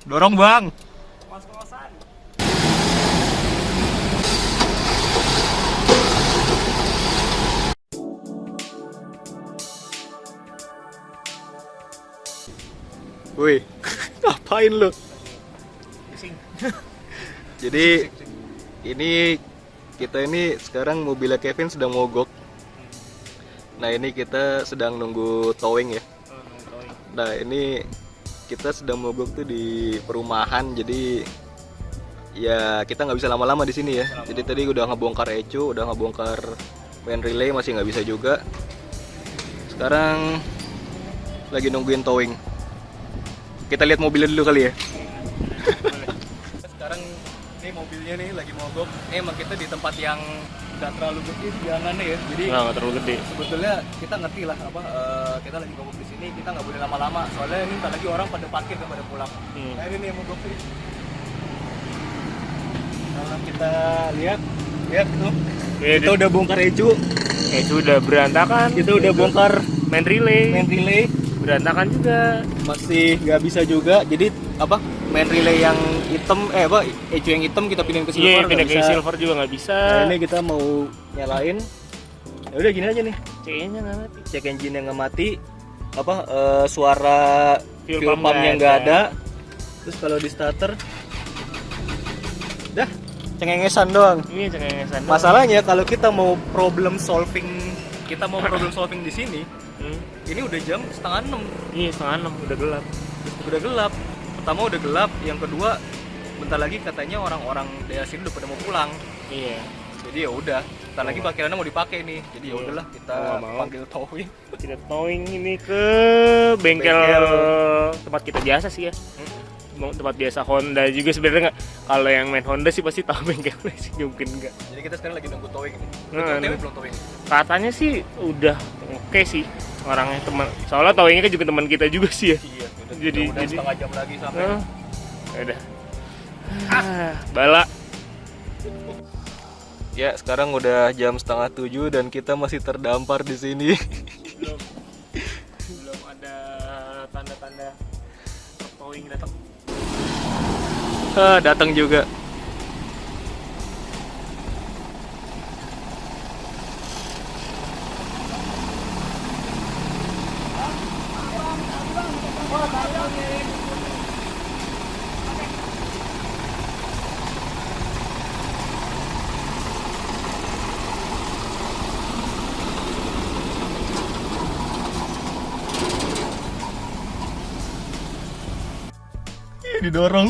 Dorong bang. Kos-kosan. Woi, ngapain lu? Pusing. Jadi ini kita ini sekarang mobilnya Kevin sedang mogok. Nah ini kita sedang nunggu towing ya. Nah ini kita sedang mogok tuh di perumahan, jadi ya kita nggak bisa lama-lama di sini ya. Jadi tadi udah ngebongkar ecu, udah ngebongkar main relay, masih nggak bisa juga. Sekarang lagi nungguin towing. Kita lihat mobilnya dulu kali ya. Sekarang nih mobilnya nih lagi mogok. Emang kita di tempat yang nggak terlalu gede jalanannya ya. Jadi Nggak terlalu gede. sebetulnya kita ngerti lah apa kita lagi mogok di sini, kita nggak boleh lama-lama. Soalnya ini ntar lagi orang pada parkir dan pada pulang. Nah ini nih yang mogok nih. Kalau kita lihat tuh. Kita udah bongkar ecu. Ecu udah berantakan. Kita udah bongkar main relay. berantakan juga, masih nggak bisa juga. Jadi apa main relay yang hitam ecu yang hitam kita pindahin ke silver. Iya, pindah ke silver juga nggak bisa. Nah, ini kita mau nyalain. Ya udah gini aja nih, CE-nya nggak mati. cek engine yang nggak mati, suara Fuel fuel pump pumpnya nggak nggak ada. ada. Terus kalau di starter dah cengengesan doang. Ini cengengesan. Masalahnya kalau kita mau problem solving di sini, ini udah jam 5:30. Iya, 5:30 udah gelap. Udah gelap. Pertama udah gelap, yang kedua bentar lagi katanya orang-orang daerah sini udah pada mau pulang. Iya. Jadi ya udah, bentar lagi parkirannya mau dipakai nih. Jadi ya Iya. udahlah kita Mau nggak mau. panggil towing. Kita towing ini ke bengkel tempat kita biasa sih ya. Tempat biasa Honda juga sebenarnya nggak. Kalau yang main Honda sih pasti tahu bengkelnya sih, mungkin nggak. Jadi kita sekarang lagi nunggu towing nih. Nah, Belum towing. Katanya sih udah oke sih orangnya, teman. Soalnya towingnya kan juga teman kita juga sih ya. Iya, Jadi setengah jam lagi sampai. Ya udah. Bala. Ya, sekarang udah jam 6:30 dan kita masih terdampar di sini. Belum ada tanda-tanda towing datang. Datang juga. Didorong.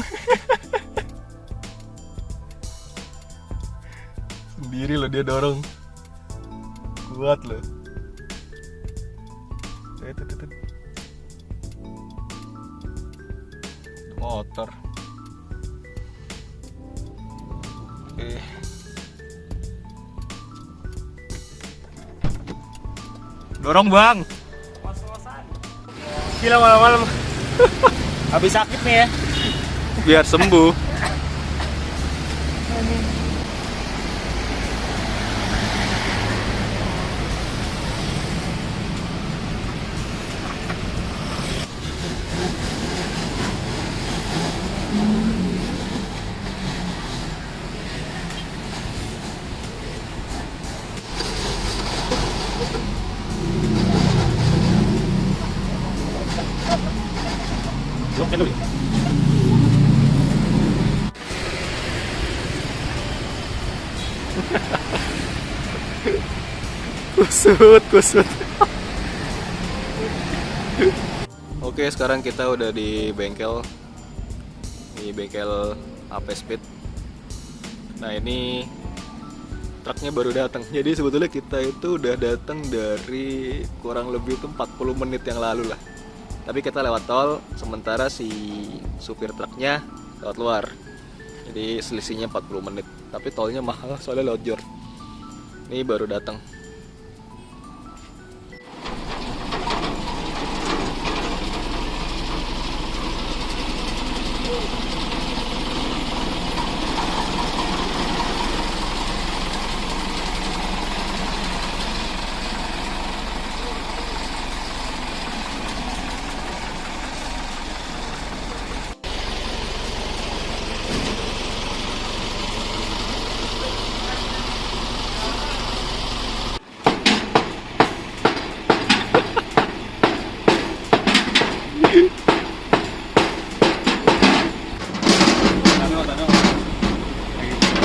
Sendiri loh dia dorong. Kuat loh. Tuh. Motor. Dorong bang. Kos-kosan. Gila malam-malam. Habis sakit nih ya. Biar sembuh. Kusut. Oke, sekarang kita udah di bengkel. Di bengkel AP Speed. Nah, ini truknya baru datang. Jadi sebetulnya kita itu udah datang dari kurang lebih itu 40 menit yang lalu lah. Tapi kita lewat tol, sementara si supir truknya lewat luar. Jadi selisihnya 40 menit. Tapi tolnya mahal soalnya lewat jor. Ini baru datang.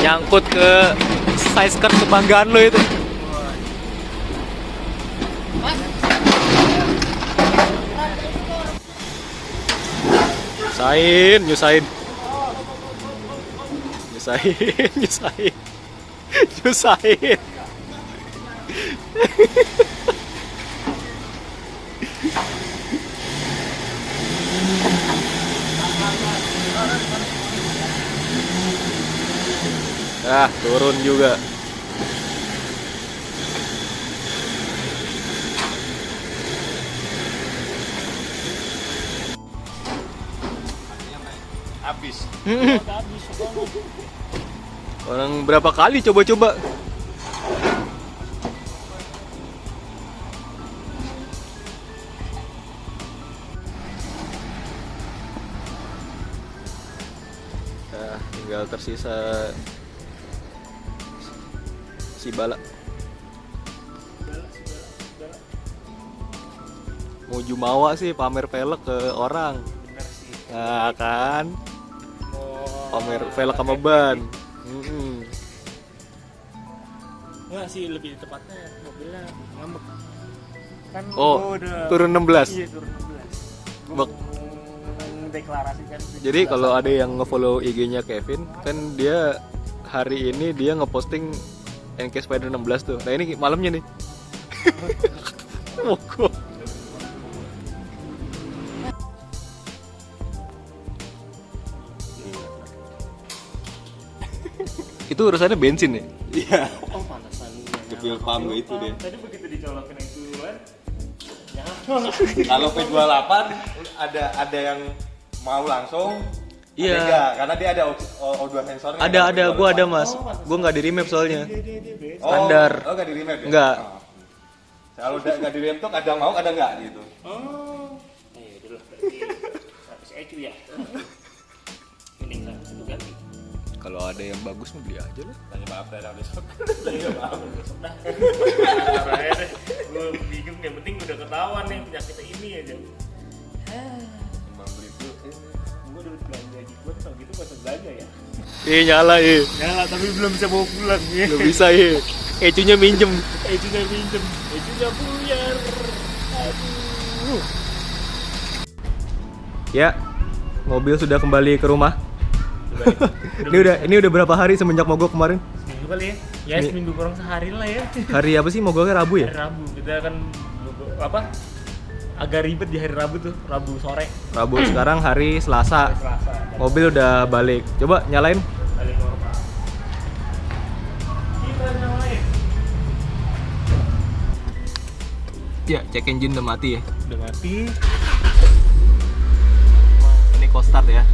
nyangkut ke size skirt kebanggaan lo itu. Nyusahin. Turun juga. Habis. Orang berapa kali coba-coba. Tinggal tersisa si Bala. Mau jumawa sih pamer velg ke orang. Bener sih. Nah kan, pamer Oh, velg sama ban. Enggak sih, lebih tepatnya mobilnya ngambek. Kan Oh, gua udah turun 16. Iya, turun 16. Gua Bak- mendeklarasikan. Jadi kalau ada yang ngefollow IG-nya Kevin, kan dia hari ini dia ngeposting NK Spider 16 tuh. Nah ini malamnya nih. Mogok. Itu urusannya bensin ya? Iya. Oh, pantesan. Kepil pam itu deh. Tadi begitu dicolokin itu kan. Ya. Kalau P28 ada yang mau langsung. Iya. Ada enggak? Karena dia ada O2 sensornya. Ada, gua ada mas. Gua nggak di remap soalnya. Standar. Oh, enggak di remap ya? Enggak. Oh. Kalau udah enggak di remap tuh kadang mau, kadang enggak gitu. Oh. Ayo dulu berarti 100 EQ ya. Mending 100 itu ganti. Kalau ada yang bagus mau beli aja lah. Tanya maaf dah besok. Iya, maaf besok dah. Terakhir gue bingung, yang penting udah ketahuan nih penyakit ini aja. Emang beli dulu. Gue udah belanja di gue tau gitu gak usah belanja ya. Nyala Nyala tapi belum bisa bawa pulang ya. Belum bisa Ecunya minjem. Ecunya minjem, ecunya buyar. Aduh. Ya, mobil sudah kembali ke rumah. Ini udah berapa hari semenjak mogok kemarin? Seminggu kali ya? Ya seminggu kurang sehari lah ya. Hari apa sih mogoknya? Rabu ya? Hari Rabu kita kan agak ribet di hari Rabu tuh, Rabu sore. Rabu sekarang hari Selasa. Hari Selasa. Mobil udah balik. Coba nyalain. Balik normal. Kita nyalain. Ya, cek engine udah mati ya. Udah mati. Ini cold start ya.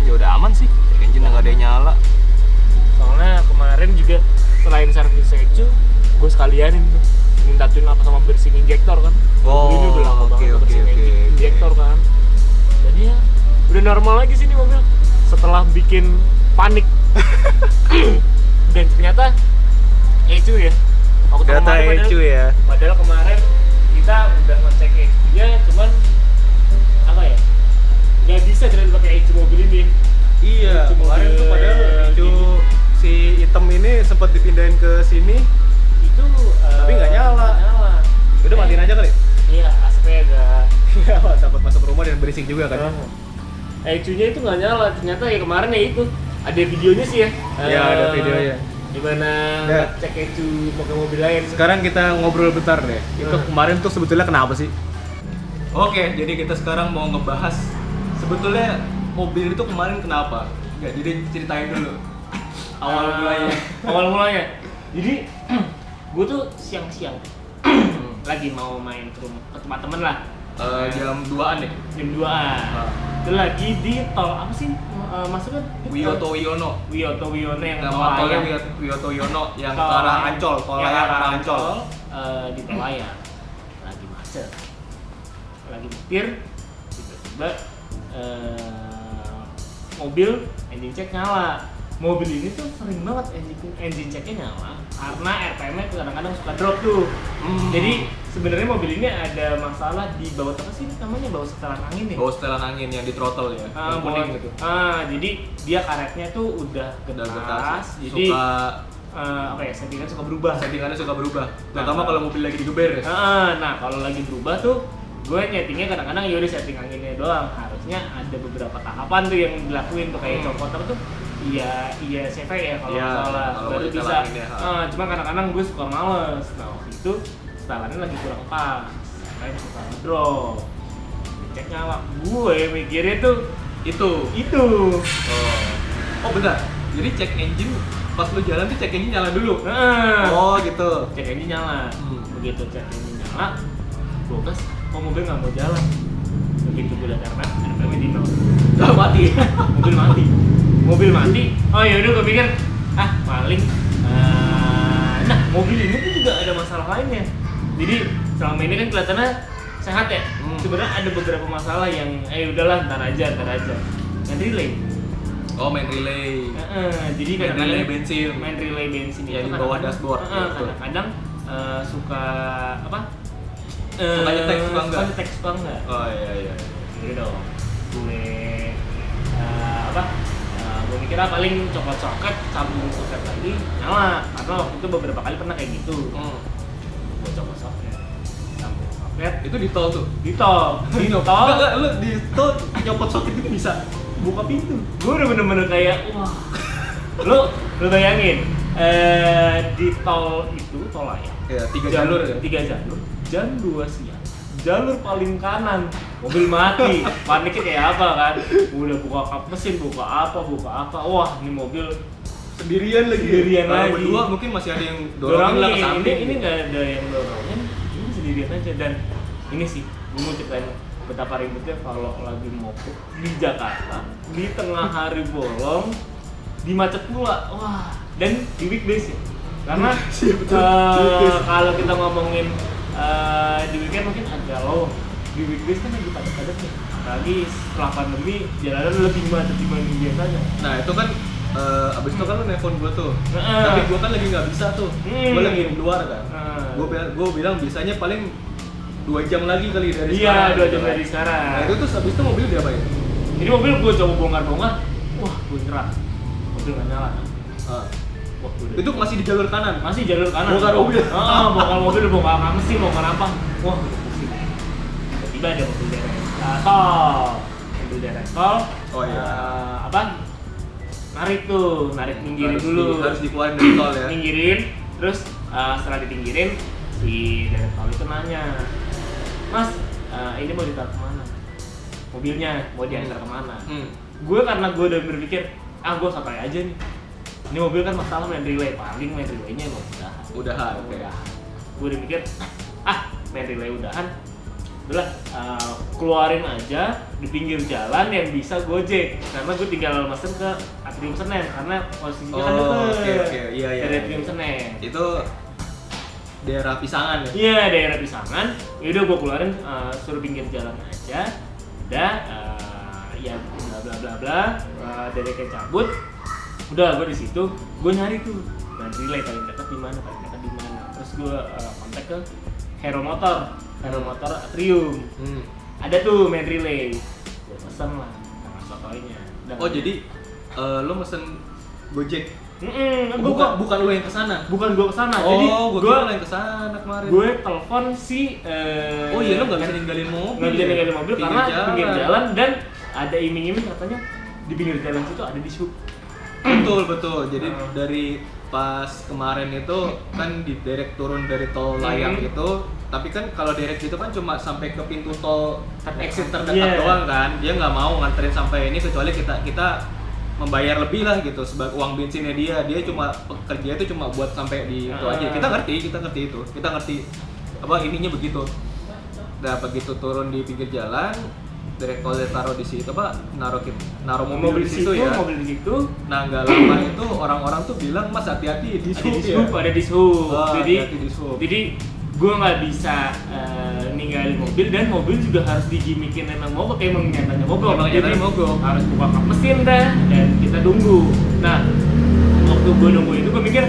Ya udah aman sih. Cek engine nggak ada yang nyala. Soalnya kemarin juga selain servis ECU, gue sekalianin tuh minta tune apa sama bersihin injektor kan. Oh, Ini udah lama oke, banget oke, bersihin oke. injektor kan. Jadi ya udah normal lagi sih nih mobil setelah bikin panik. Dan ternyata ECU ya. Waktu Data kemarin ECU ya. Padahal kemarin kita udah ngecek ECU-nya, cuman apa ya? Nggak bisa jalan pakai ECU mobil ini. Iya, ECU kemarin tuh mobil padahal ecu gini. si hitam ini sempat dipindahin ke sini. Itu Tapi nggak nyala. Udah matiin aja kali. Iya, asapnya agak Iya, takut masuk rumah dan berisik juga kan. ECU-nya itu nggak nyala. Ternyata ya kemarin ya itu ada videonya sih ya. Iya, ada videonya. Gimana Ya. cek ECU pakai mobil lain. Sekarang kita ngobrol bentar deh. Itu kemarin tuh sebetulnya kenapa sih? Oke, jadi kita sekarang mau ngebahas sebetulnya mobil itu kemarin kenapa? Enggak, jadi ceritain dulu. Awal mulanya. Awal mulanya. Jadi gue tuh siang-siang lagi mau main ke rumah ke tempat temen lah. Jam 2-an ya? Jam 2-an. Itu lagi di tol apa sih? Masuknya Wiyoto Wiono. Wiyoto Wiono yang Nama tol tolnya layang. Wiyoto Wiono yang ke Tol arah layang. Ancol, tol Yang layang arah arah Ancol. Di tol layang lagi macet, lagi nyetir, tiba-tiba mobil engine check nyala. Mobil ini tuh sering banget engine checknya nyala karena RPM-nya kadang-kadang suka drop tuh. Jadi sebenarnya mobil ini ada masalah di baut apa sih namanya, baut setelan angin ya? Bawa setelan angin yang di throttle ya, yang kuning gitu. Jadi dia karetnya tuh udah Udah getas, getas, jadi suka apa ya, settingan suka berubah. settingannya suka berubah. Terutama kalau mobil lagi digeber ya. Nah kalau lagi berubah tuh gue nyetingnya kadang-kadang yaudah setting anginnya doang, harusnya ada beberapa tahapan tuh yang dilakuin tuh kayak copot apa tuh, iya CV ya kalau Iya, nggak salah, kalau baru mau bisa. ditelanin ya, Cuma kadang-kadang gue suka males. Nah waktu itu setelannya lagi kurang pas, makanya suka ngedrop, cek nyala. Gue mikirnya tuh Itu. Oh bentar. Jadi cek engine pas lu jalan tuh cek engine nyala dulu. Oh gitu. Cek engine nyala. Begitu cek engine nyala, gue gas, kok mobil nggak mau jalan. Begitu gue liat RPM di nol, Udah mati. mobil mati. Oh ya udah, gue pikir paling. Nah mobil ini tuh juga ada masalah lainnya. Jadi selama ini kan kelihatannya sehat ya. Sebenarnya ada beberapa masalah yang udahlah ntar aja. Yang relay. Oh main relay. Jadi Main kadang-kadang relay bensin. Main relay bensin Ya, itu di bawah kadang-kadang- dashboard. Kadang-kadang suka apa? Suka nyetek, suka enggak? Suka enggak? Oh iya. Gitu dong. Gue gue mikir paling copot soket, sambung soket lagi, nyala. Karena waktu itu beberapa kali pernah kayak gitu. Gue copot soket, sambung soket, Itu di tol tuh. di tol. Enggak, lu di tol nyopot soket itu bisa buka pintu. Gue udah bener-bener kayak wah. Lu bayangin di tol itu, tol layang. Ya, 3 jalur ya. 3 jalur, jam 2 siang. Jalur paling kanan, mobil mati. Paniknya kayak apa kan? Udah buka kap mesin, buka apa. Wah, ini mobil Sendirian lagi. Sendirian Kalau lagi. berdua mungkin masih ada yang dorongin lah ke samping. Ini nggak ada yang dorongin, ini sendirian aja. Dan ini sih, gue mau ceritain betapa ribetnya kalau lagi mogok di Jakarta di tengah hari bolong, di macet pula. Wah, dan di weekdays ya. Karena kalau kita ngomongin di weekend mungkin agak low, di weekdays kan lagi padat-padatnya. Apalagi setelah pandemi jalanan lebih macet dibanding biasanya. Nah itu kan abis itu kan lu nelfon gue tuh. Heeh. Tapi gue kan lagi nggak bisa tuh. Gue lagi di luar kan. Gue bilang bisanya paling 2 jam lagi kali dari sekarang. Iya, 2 jam gitu kan. dari sekarang. Nah itu terus abis itu mobil diapain? Ini mobil gue coba bongkar-bongkar, wah gue nyerah, mobil nggak nyala. Wah, Itu masih di jalur kanan. masih jalur kanan. Bongkar mobil. Bongkar mobil, bongkar mesin, bongkar apa? Wah, udah pusing. Tiba-tiba ada mobil derek tol, mobil derek tol. Oh, iya. Narik minggirin dulu. Harus dikeluarin dari tol ya. Minggirin, terus setelah dipinggirin, si derek tol itu nanya, Mas, ini mau ditaruh kemana? Mobilnya mau diantar kemana? Gue karena gue udah berpikir, gue santai aja nih. Ini mobil kan masalah main relay, paling main relaynya emang Udahan, oke. Gue udah mikir, main relay udahan. Udah keluarin aja di pinggir jalan yang bisa Gojek. Karena gue tinggal mesen ke Atrium Senen karena posisinya kan deket. Oke. Iya. Dari Atrium Senen. Itu daerah Pisangan ya? Iya, daerah Pisangan. Yaudah gue keluarin, suruh pinggir jalan aja. Udah, ya bla bla bla. Dari kayak cabut. Udah, gue di situ. Gue nyari tuh main relay paling dekat di mana. Terus gue kontak ke Hero Motor Atrium. Ada tuh main relay. Gue pesen lah sama sotoynya. Oh jadi lo mesen Gojek? Bukan lo yang kesana? Bukan gue kesana. Oh, Jadi gue yang kesana kemarin. gue telepon si Oh iya, lo nggak bisa ninggalin mobil. Nggak bisa ninggalin mobil karena jalan. pinggir jalan dan ada iming-iming katanya di pinggir jalan situ ada di sub. Betul. Jadi dari pas kemarin itu kan di direct turun dari tol layang itu, tapi kan kalau direct itu kan cuma sampai ke pintu tol exit terdekat doang kan. Dia nggak mau nganterin sampai ini kecuali kita membayar lebih lah gitu sebagai uang bensinnya dia cuma kerja itu cuma buat sampai di itu aja. Kita ngerti itu. Kita ngerti apa ininya begitu. Nah, begitu turun di pinggir jalan, direct tol taruh di situ naruh mobil di situ ya. Mobil di situ. Nah, nggak lama itu orang-orang tuh bilang, Mas hati-hati di sub ya. Ada di sub. Hati-hati di sub. Jadi gue nggak bisa ninggalin mobil dan mobil juga harus digimikin emang mogok, emang nyatanya mogok. Jadi harus buka kap mesin dah dan kita tunggu. Nah, waktu gue nunggu itu gue mikir,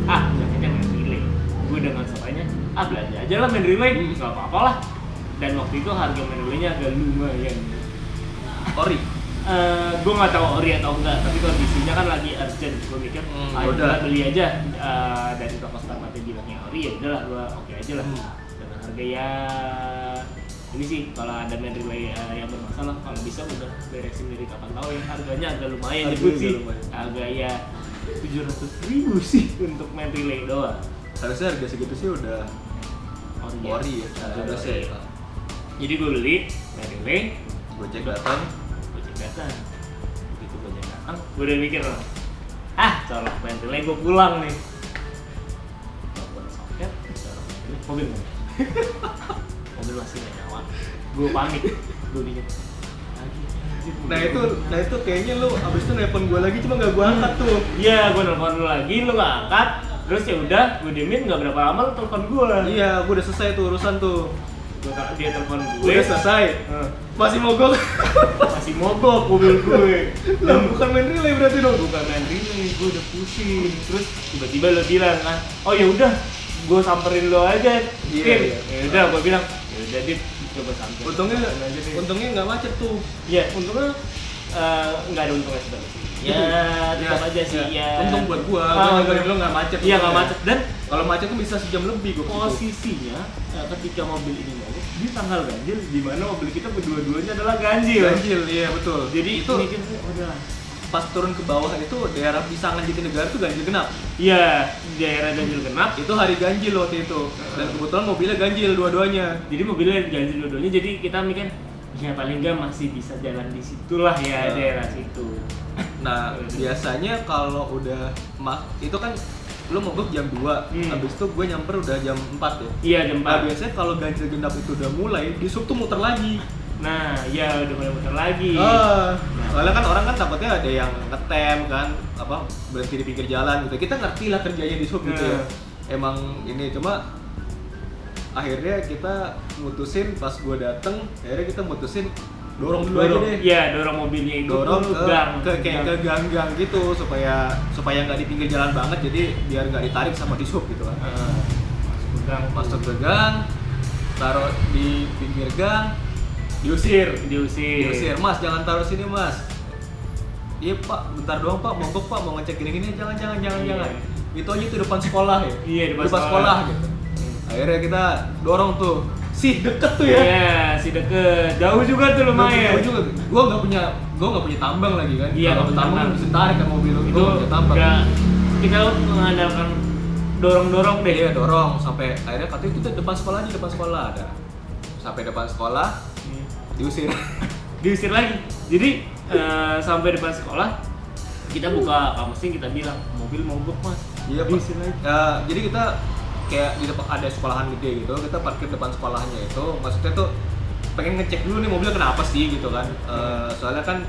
jangan relay. Gue dengan sopanya belanja aja lah main relay, nggak apa-apa lah. Dan waktu itu harga main relaynya agak lumayan. Ori. Gue nggak tahu ori atau enggak, tapi kondisinya kan lagi urgent. Gue mikir, ayo udah. beli aja. Dari toko Starmart bilangnya ori, ya udahlah gue oke aja lah. Dengan harga ya ini sih kalau ada main relay yang bermasalah, kalau bisa udah beresin dari kapan tahu ya. Harganya agak lumayan nyebut sih, agak ya 700.000 sih untuk main relay doang. Harusnya harga segitu sih udah ori ya. Udah sih. Jadi gue beli main relay, Gue cek datang. begitu gue datang, gue udah mikir colok main relay, gue pulang nih. Gue soket, colok main relay, mobil masih nggak nyala. Gue panik, gue mikir Nah itu kayaknya lu abis itu nelpon gue lagi cuma nggak gue angkat tuh. Iya, gue nelfon lu lagi, lu nggak angkat. Terus ya udah, gue diemin, nggak berapa lama lu telepon gue. Iya, gue udah selesai tuh urusan tuh. Dia telepon gue. Udah selesai. Masih mogok. Masih mogok mobil gue. Lah bukan main relay berarti dong. Bukan main relay, gue udah pusing. Terus tiba-tiba lo bilang kan, oh ya udah, gue samperin lo aja. Iya. Ya udah, gue bilang, ya udah Dit, coba samperin. Untungnya nggak macet tuh. Iya, untungnya nggak ada untungnya sebenarnya. Ya, tetap aja sih. Ya. Untung buat gua nyamperin lo nggak macet. Iya, nggak macet. Dan kalau macet tuh bisa sejam lebih gua. posisinya ketika mobil ini mogok di tanggal ganjil, di mana mobil kita berdua-duanya adalah ganjil. Ganjil, iya betul. Jadi itu mikir, udah. pas turun ke bawah itu daerah Pisangan Jatinegara tuh ganjil genap. Iya, daerah ganjil genap. Itu hari ganjil waktu itu. Dan kebetulan mobilnya ganjil dua-duanya. Jadi mobilnya ganjil dua-duanya. Jadi kita mikir, ya paling nggak masih bisa jalan di situlah ya, daerah situ. Nah, biasanya kalau udah itu kan lu mogok jam 2, habis itu gue nyamper udah jam 4 ya. Iya, jam 4. Nah, biasanya kalau ganjil genap itu udah mulai, di sub tuh muter lagi. Nah, ya udah mulai muter lagi. Soalnya kan orang kan takutnya ada yang ngetem kan, berhenti di pinggir jalan gitu. Kita ngerti lah kerjanya di sub gitu ya. Emang ini cuma akhirnya kita mutusin pas gue dateng, akhirnya kita mutusin dorong dulu aja deh. Iya, dorong mobilnya itu Dorong ke gang gitu supaya nggak di pinggir jalan banget, jadi biar nggak ditarik sama di sub gitu kan. Masuk ke gang, taruh di pinggir gang, diusir. Mas, jangan taruh sini mas. Iya pak, bentar doang pak, mogok pak, mau ngecek gini-gini. Jangan. Itu aja tuh depan sekolah ya. Iya, depan sekolah gitu. Akhirnya kita dorong tuh. Deket tuh ya. Iya, deket. Jauh juga tuh lumayan. Jauh juga. Gua nggak punya tambang lagi kan. Iya, kalau tambang bisa tarik kan mobil lu. Itu tambang. Kita mengandalkan dorong deh. Iya, dorong sampai akhirnya katanya kita depan sekolah ada. Sampai depan sekolah diusir lagi. Jadi sampai depan sekolah kita buka kamusnya, kita bilang mobil mogok mas. Iya, diusir lagi. Jadi kita kayak di depan ada sekolahan gede gitu, kita parkir depan sekolahnya itu, maksudnya tuh pengen ngecek dulu nih mobilnya kenapa sih gitu kan. Soalnya kan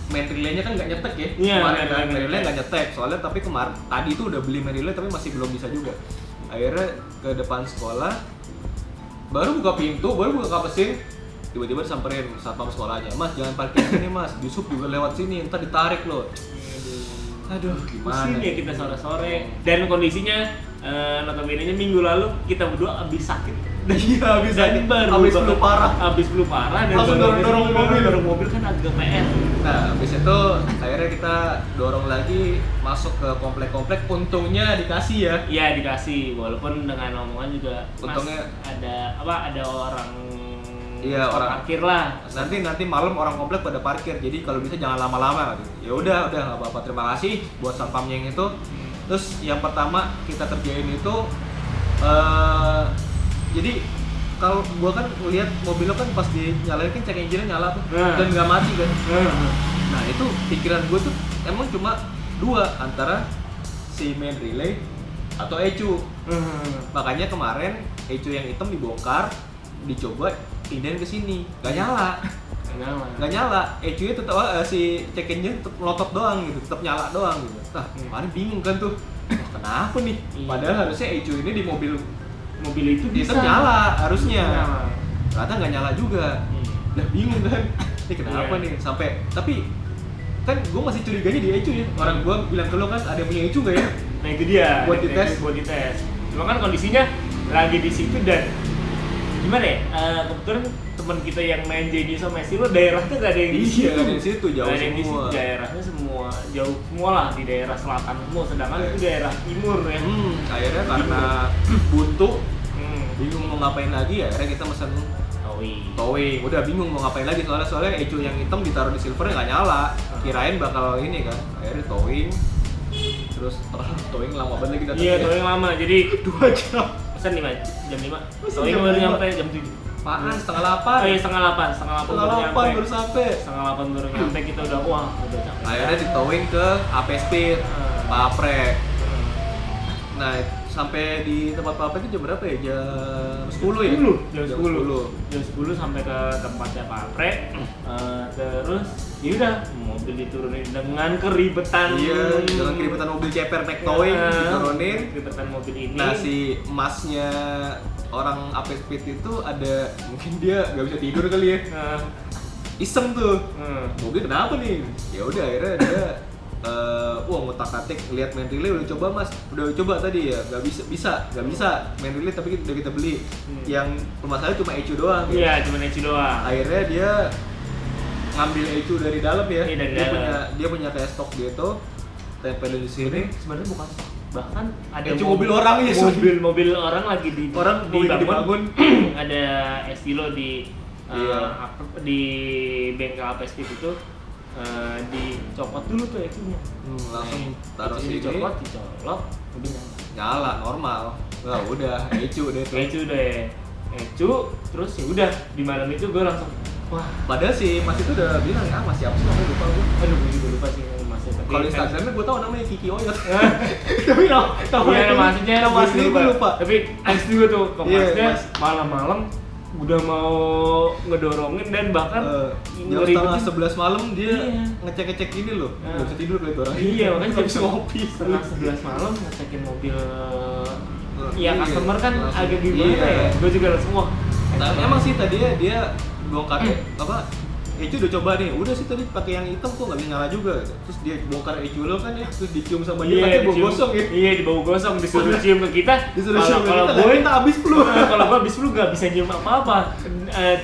main relaynya kan nggak nyetek ya. Iya, kemarin kan main relay nggak nyetek, soalnya tapi tadi itu udah beli main relay tapi masih belum bisa juga. Akhirnya ke depan sekolah, baru buka pintu, baru buka kapesin, tiba-tiba disamperin satpam sekolahnya, mas jangan parkir sini mas, di sub juga lewat sini, ntar ditarik loh. Aduh, gimana pusing ya kita sore-sore, dan kondisinya notabene-nya minggu lalu kita berdua abis sakit. Iya, abis flu parah dan langsung dorong mobil kan agak PR. Nah, habis itu akhirnya kita dorong lagi masuk ke komplek-komplek, untungnya dikasih ya. Iya, dikasih, walaupun dengan omongan juga untungnya ada orang. Iya, orang parkir lah. Nanti malam orang komplek pada parkir, jadi kalau bisa jangan lama-lama gitu. Ya udah nggak apa-apa, terima kasih buat satpamnya yang itu. Terus yang pertama kita kerjain itu jadi kalau gua kan lihat mobil lo kan pas dinyalain kan check engine nyala tuh dan nggak mati kan. Nah itu pikiran gua tuh emang cuma dua, antara si main relay atau ECU. Makanya kemarin ECU yang hitam dibongkar, dicoba pindahin ke sini, nggak nyala. ECU-nya tetap si check engine tetap melotot doang gitu, tetap nyala doang gitu. Nah kemarin bingung kan tuh, kenapa nih? Padahal harusnya ECU ini di mobil itu bisa nyala harusnya, ternyata nggak nyala juga. Nah bingung kan, ini kenapa nih? Sampai tapi kan gue masih curiganya di ECU ya. Orang gue bilang ke lo kan ada yang punya ECU nggak ya? Nah itu dia. Buat dites. Cuma kan kondisinya lagi di situ dan gimana ya? Kebetulan teman kita yang main JD sama Messi lo daerahnya gak ada yang di situ. Iya, di situ jauh Gak ada yang di situ, semua. daerahnya semua jauh semua lah di daerah selatan semua, sedangkan itu daerah timur ya. Akhirnya karena buntu Hmm. bingung mau ngapain lagi ya, akhirnya kita mesen towing. Udah bingung mau ngapain lagi soalnya ecu yang hitam ditaruh di silver nggak nyala. Kirain bakal ini kan. Akhirnya towing. Terus towing lama banget lagi datang. Iya, towing lama. Jadi 2 jam. pesan jam 5. Pesan Towing jam baru 5. nyampe jam 7. Apaan? Setengah Oh 8. iya, setengah 8 baru sampai. Setengah 8 baru nyampe, kita udah udah capek. Akhirnya di towing ke AP Speed, Paprek. Hmm. Nah, sampai di tempat Paprek itu jam berapa ya? Jam 10 ya? Jam 10 sampai ke tempatnya Papre. Terus ya udah mobil diturunin dengan keribetan. Iya, dengan keribetan mobil ceper naik towing diturunin. Keribetan mobil ini. Nah, si emasnya orang AP Speed itu ada, mungkin dia nggak bisa tidur kali ya. Iseng tuh. Mobil kenapa nih? Ya udah akhirnya dia ngutak-atik lihat main relay, udah coba tadi ya, nggak bisa main relay, tapi udah kita beli. Yang permasalahan cuma ECU doang. Iya, cuma ECU doang. Akhirnya dia ngambil ECU dari dalam ya. Iya, dari dia dalam. punya kayak stok gitu, tempelin di sini. Sebenarnya bukan, bahkan ada ECU mobil orang ya, mobil orang lagi dibangun. Ada estilo di di bengkel APSP itu. Dicopot dulu tuh ECU-nya. Langsung taruh sini, dicolok, udah nyala normal. Nah, udah ECU deh tuh. ECU, terus ya udah di malam itu gue langsung wah. Padahal si Mas itu udah bilang Mas siapa sih namanya, lupa gue. Aduh, gue juga lupa sih Masnya. Kalau Instagramnya gue tau namanya Kiki Oyot. Tapi iya, maksudnya nama aslinya gue lupa. Tapi thanks juga tuh ke Masnya, Mas. malam-malam udah mau ngedorongin dan bahkan jam setengah 11 malam dia ngecek ini loh. Nggak bisa tidur kali itu orang. Iya, makanya habis ngopi. Setengah 11 malam ngecekin mobil. Ya customer kan agak gimana ya. Gue juga langsung wah. Nah, emang sih tadi dia bongkar ECU udah coba nih, udah sih tadi pakai yang hitam kok nggak bisa nyala juga. Terus dia bongkar ECU lo kan ya, terus dicium sama dia, katanya bau gosong ya. Iya, dibau gosong, disuruh cium ke kita. Kalau gue kita habis flu. Kalau gue habis flu nggak bisa nyium apa-apa.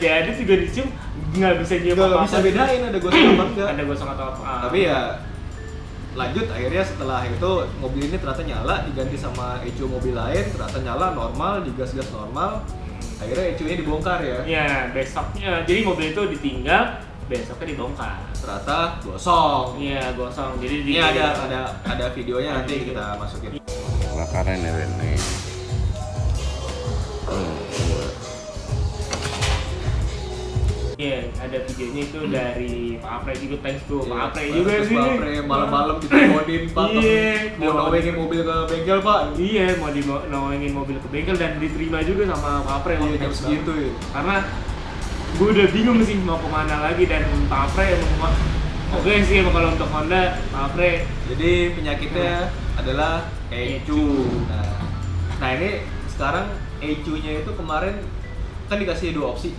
Jadi juga dicium nggak bisa nyium apa-apa. Nggak bisa bedain ada gosong apa enggak. Ada gosong atau apa. Tapi ya lanjut, akhirnya setelah itu mobil ini ternyata nyala, diganti sama ECU mobil lain, ternyata nyala normal, digas-gas normal. Akhirnya ECU-nya dibongkar ya. Iya, besoknya. Jadi mobil itu ditinggal, besoknya dibongkar. Ternyata gosong. Iya, gosong. Jadi ini ada videonya, nanti kita masukin. Bakaran ya ini. Iya, ada videonya itu dari Pak Apre juga, thanks to Pak Apre juga sih. Pak Apre malam-malam diteleponin Pak. Iya, mau nawengin mobil ke bengkel Pak. Iya, mau nawengin mobil ke bengkel dan diterima juga sama Pak Apre. Iya, jam segitu ya. Karena gue udah bingung sih mau kemana lagi, dan Pak Apre emang oke sih emang kalau untuk Honda Pak Apre. Jadi penyakitnya adalah ECU. Nah ini sekarang ECU-nya itu kemarin kan dikasih 2 opsi,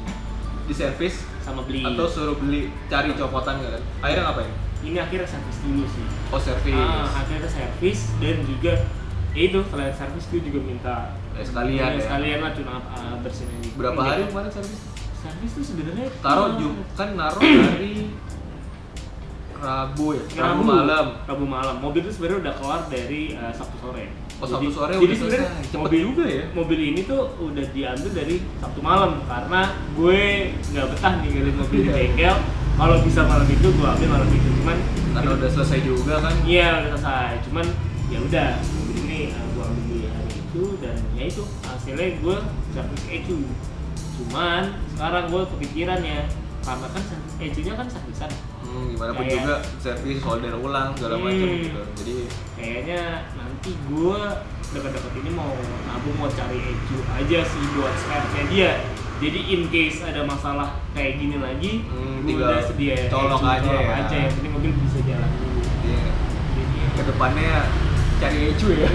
diservis sama beli atau suruh beli, cari copotan kan. Akhirnya ngapain? Ini akhirnya servis dulu sih. Oh, servis. Akhirnya servis, dan juga ya itu selain servis gue juga minta sekalian lah tune up bersihin ini. Berapa hari kemarin servis? Servis tuh sebenarnya naruh dari Rabu ya? Rabu malam. Mobil itu sebenarnya udah keluar dari Sabtu sore. Oh, Sabtu sore jadi udah sebenarnya selesai. Cepet juga ya? Mobil ini tuh udah diambil dari Sabtu malam karena gue nggak betah ninggalin mobil di bengkel. Kalau bisa malam itu gue ambil malam itu, cuman karena udah selesai juga kan? Iya, udah selesai. Cuman ya udah, mobil ini gue ambil di hari itu, dan ya itu hasilnya gue servis ECU. Cuman sekarang gue kepikiran ya, karena kan ECU-nya kan servisan. Gimana pun juga servis, solder ulang segala macam gitu. Jadi kayaknya nanti gue dekat-dekat ini mau cari ECU aja sih buat spare-nya dia. Jadi in case ada masalah kayak gini lagi, gue udah sedia colok aja ya. Yang penting mobil bisa jalan dulu. Iya. Kedepannya cari ECU ya.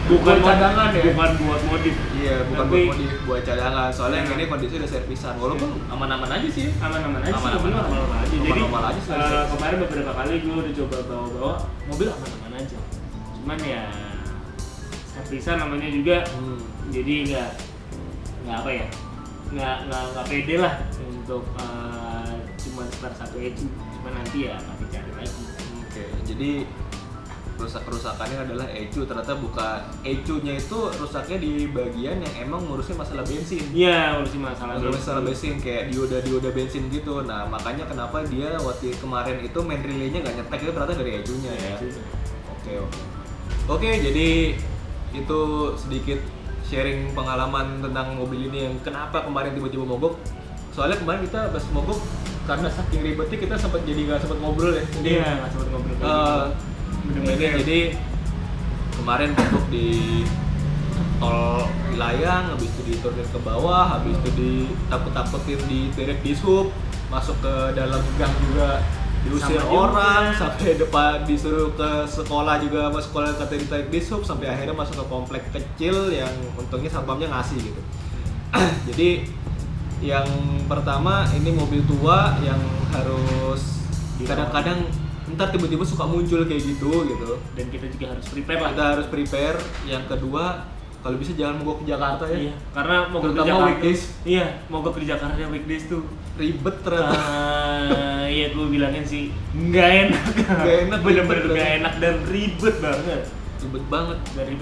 Bukan cadangan ya. Bukan buat modif. Iya, bukan buat modif, buat cadangan. Soalnya yang ini kondisi udah servisan. Walaupun aman-aman aja sih. Aman-aman aja. Jadi kemarin beberapa kali gue udah coba bawa mobil aman-aman aja. Cuman ya servisan namanya juga. Jadi nggak pede lah untuk cuma sekitar satu ecu, cuma nanti ya nanti cari lagi. Oke, jadi kerusakannya adalah ecu, ternyata bukan ecunya itu rusaknya di bagian yang emang ngurusin masalah bensin. Iya, ngurusin masalah bensin kayak dioda bensin gitu. Nah makanya kenapa dia waktu kemarin itu main relaynya nggak nyetek itu ternyata dari ecunya ya. Oke, jadi itu sedikit sharing pengalaman tentang mobil ini yang kenapa kemarin tiba-tiba mogok. Soalnya kemarin kita pas mogok karena saking ribetnya kita jadi nggak sempat ngobrol ya. Iya, nggak sempat ngobrol. Jadi kemarin mogok di tol Layang, habis itu diturunin ke bawah, habis itu ditakut-takutin di derek dishub, masuk ke dalam gang juga diusir orang, sampai depan disuruh ke sekolah juga, sama sekolah kata ditarik dishub, sampai akhirnya masuk ke komplek kecil yang untungnya satpamnya ngasih gitu. Jadi yang pertama ini mobil tua yang harus kadang-kadang ntar tiba-tiba suka muncul kayak gitu, dan kita juga harus prepare lah. Kita harus prepare. Yang kedua, kalau bisa jangan mogok ke Jakarta ya. Iya, karena mogok di Terutama Jakarta. weekdays. Iya, mogok di Jakarta weekdays tuh Ribet ternyata. Iya, gue bilangin sih nggak enak. Bener-bener nggak enak dan ribet banget. Ribet banget. Dan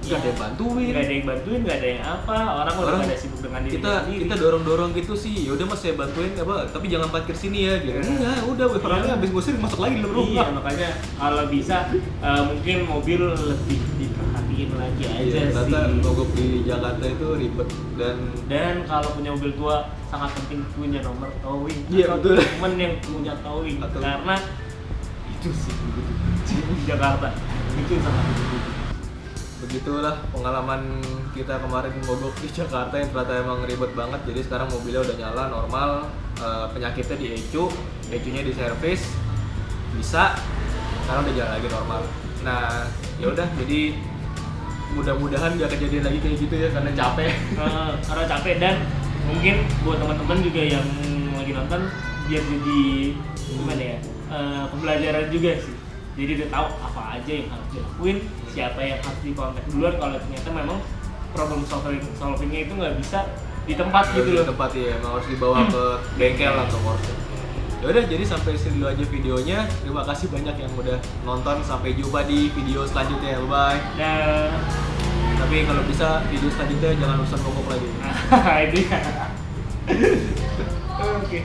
Nggak ada yang bantuin. Nggak ada yang apa. Orang udah pada sibuk dengan diri sendiri. Kita dorong gitu sih. Ya udah Mas saya bantuin apa, tapi jangan parkir sini ya gitu. Enggak, udah orangnya habis ngusir masuk lagi dalam rumah. Iya, makanya kalau bisa mungkin mobil lebih diperhatiin lagi aja sih. Ternyata mogok di Jakarta itu ribet dan kalau punya mobil tua sangat penting punya nomor towing. Iya, atau betul. temen yang punya towing Atau- karena itu sih di Jakarta itu sangat penting. Begitulah pengalaman kita kemarin mogok di Jakarta yang ternyata emang ribet banget. Jadi sekarang mobilnya udah nyala normal, penyakitnya di ecunya di servis bisa, sekarang udah jalan lagi normal. Nah ya udah, jadi mudah-mudahan gak kejadian lagi kayak gitu ya, karena capek. Karena capek, dan mungkin buat teman-teman juga yang lagi nonton biar jadi gimana ya, pembelajaran juga sih. Jadi udah tahu apa aja yang harus dilakuin, siapa yang harus dikontak duluan kalau ternyata memang problem solvingnya itu nggak bisa di tempat gitu loh. Di tempat ya, emang harus dibawa ke bengkel atau workshop. Ya udah, jadi sampai sini dulu aja videonya. Terima kasih banyak yang udah nonton. Sampai jumpa di video selanjutnya. Bye. Dan Tapi kalau bisa video selanjutnya jangan urusan mogok lagi. ini. Oke.